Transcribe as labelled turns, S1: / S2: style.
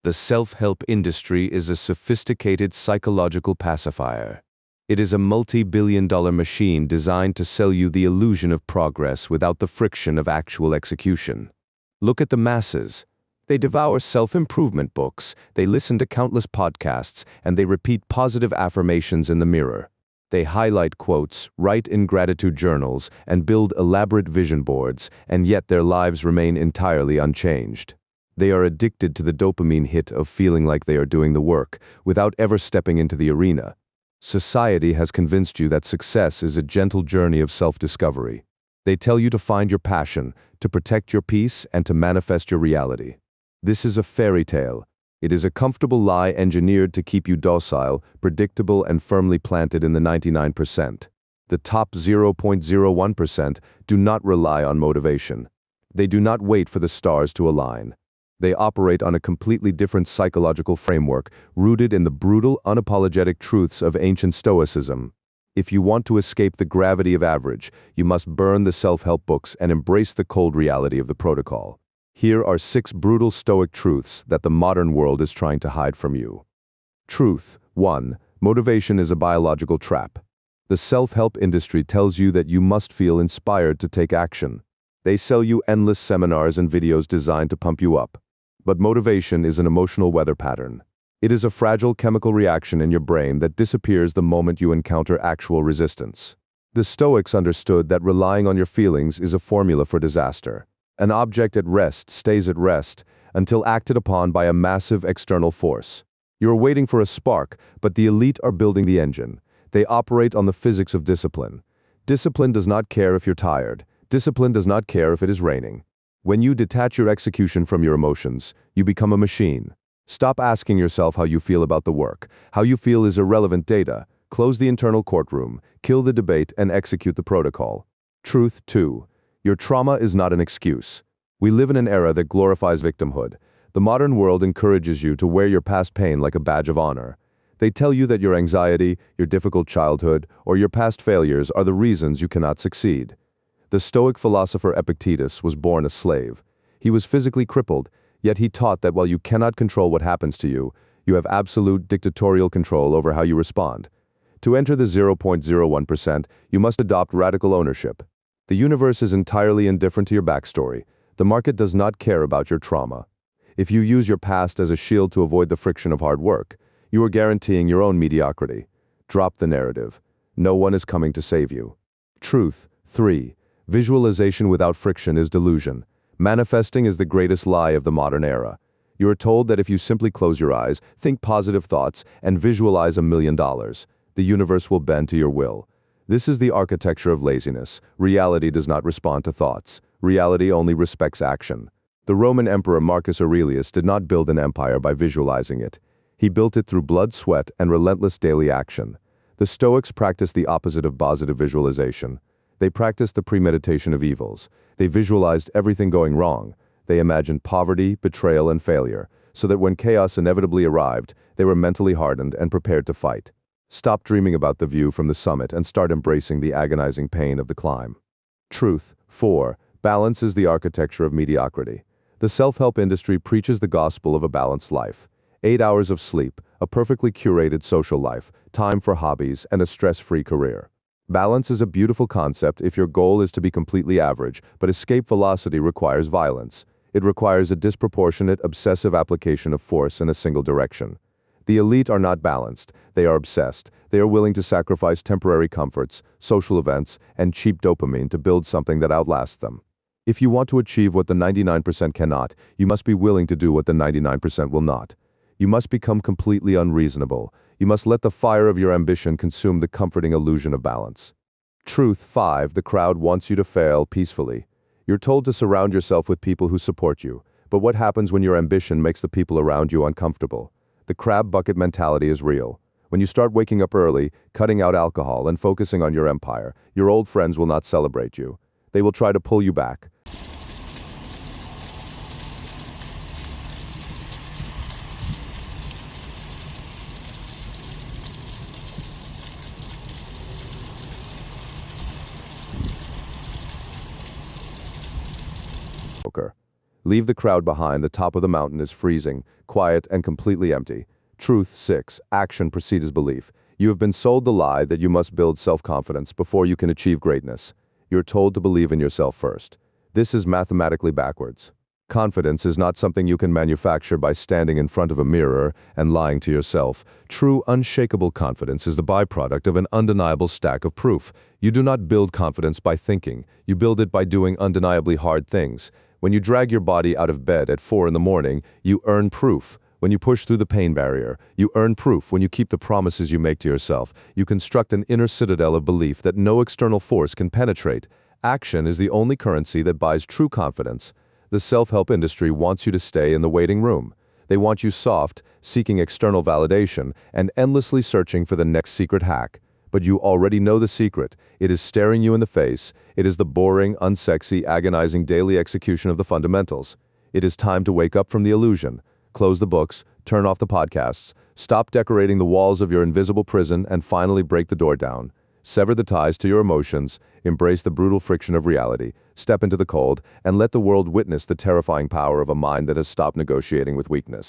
S1: The self-help industry is a sophisticated psychological pacifier. It is a multi-billion-dollar machine designed to sell you the illusion of progress without the friction of actual execution. Look at the masses. They devour self-improvement books, they listen to countless podcasts, and they repeat positive affirmations in the mirror. They highlight quotes, write in gratitude journals, and build elaborate vision boards, and yet their lives remain entirely unchanged. They are addicted to the dopamine hit of feeling like they are doing the work, without ever stepping into the arena. Society has convinced you that success is a gentle journey of self-discovery. They tell you to find your passion, to protect your peace, and to manifest your reality. This is a fairy tale. It is a comfortable lie engineered to keep you docile, predictable, and firmly planted in the 99%. The top 0.01% do not rely on motivation. They do not wait for the stars to align. They operate on a completely different psychological framework, rooted in the brutal, unapologetic truths of ancient Stoicism. If you want to escape the gravity of average, you must burn the self-help books and embrace the cold reality of the protocol. Here are 6 brutal Stoic truths that the modern world is trying to hide from you. Truth 1. Motivation is a biological trap. The self-help industry tells you that you must feel inspired to take action. They sell you endless seminars and videos designed to pump you up. But motivation is an emotional weather pattern. It is a fragile chemical reaction in your brain that disappears the moment you encounter actual resistance. The Stoics understood that relying on your feelings is a formula for disaster. An object at rest stays at rest until acted upon by a massive external force. You're waiting for a spark, but the elite are building the engine. They operate on the physics of discipline. Discipline does not care if you're tired. Discipline does not care if it is raining. When you detach your execution from your emotions, you become a machine. Stop asking yourself how you feel about the work. How you feel is irrelevant data. Close the internal courtroom, kill the debate, and execute the protocol. Truth 2. Your trauma is not an excuse. We live in an era that glorifies victimhood. The modern world encourages you to wear your past pain like a badge of honor. They tell you that your anxiety, your difficult childhood, or your past failures are the reasons you cannot succeed. The Stoic philosopher Epictetus was born a slave. He was physically crippled, yet he taught that while you cannot control what happens to you, you have absolute dictatorial control over how you respond. To enter the 0.01%, you must adopt radical ownership. The universe is entirely indifferent to your backstory. The market does not care about your trauma. If you use your past as a shield to avoid the friction of hard work, you are guaranteeing your own mediocrity. Drop the narrative. No one is coming to save you. Truth 3. Visualization without friction is delusion. Manifesting is the greatest lie of the modern era. You are told that if you simply close your eyes, think positive thoughts, and visualize $1 million, the universe will bend to your will. This is the architecture of laziness. Reality does not respond to thoughts. Reality only respects action. The Roman Emperor Marcus Aurelius did not build an empire by visualizing it. He built it through blood, sweat, and relentless daily action. The Stoics practiced the opposite of positive visualization. They practiced the premeditation of evils. They visualized everything going wrong. They imagined poverty, betrayal, and failure, so that when chaos inevitably arrived, they were mentally hardened and prepared to fight. Stop dreaming about the view from the summit and start embracing the agonizing pain of the climb. Truth 4. Balance is the architecture of mediocrity. The self-help industry preaches the gospel of a balanced life. 8 hours of sleep, a perfectly curated social life, time for hobbies, and a stress-free career. Balance is a beautiful concept if your goal is to be completely average, but escape velocity requires violence. It requires a disproportionate, obsessive application of force in a single direction. The elite are not balanced. They are obsessed. They are willing to sacrifice temporary comforts, social events, and cheap dopamine to build something that outlasts them. If you want to achieve what the 99% cannot, you must be willing to do what the 99% will not. You must become completely unreasonable. You must let the fire of your ambition consume the comforting illusion of balance. Truth 5. The crowd wants you to fail peacefully. You're told to surround yourself with people who support you. But what happens when your ambition makes the people around you uncomfortable? The crab bucket mentality is real. When you start waking up early, cutting out alcohol, and focusing on your empire, your old friends will not celebrate you. They will try to pull you back. Leave the crowd behind. The top of the mountain is freezing, quiet, and completely empty. Truth 6. Action precedes belief. You have been sold the lie that you must build self-confidence before you can achieve greatness. You're told to believe in yourself first. This is mathematically backwards. Confidence is not something you can manufacture by standing in front of a mirror and lying to yourself. True, unshakable confidence is the byproduct of an undeniable stack of proof. You do not build confidence by thinking. You build it by doing undeniably hard things. When you drag your body out of bed at 4 in the morning, you earn proof. When you push through the pain barrier, you earn proof. When you keep the promises you make to yourself, you construct an inner citadel of belief that no external force can penetrate. Action is the only currency that buys true confidence. The self-help industry wants you to stay in the waiting room. They want you soft, seeking external validation, and endlessly searching for the next secret hack. But you already know the secret. It is staring you in the face. It is the boring, unsexy, agonizing daily execution of the fundamentals. It is time to wake up from the illusion. Close the books, turn off the podcasts, stop decorating the walls of your invisible prison, and finally break the door down. Sever the ties to your emotions, embrace the brutal friction of reality, step into the cold, and let the world witness the terrifying power of a mind that has stopped negotiating with weakness.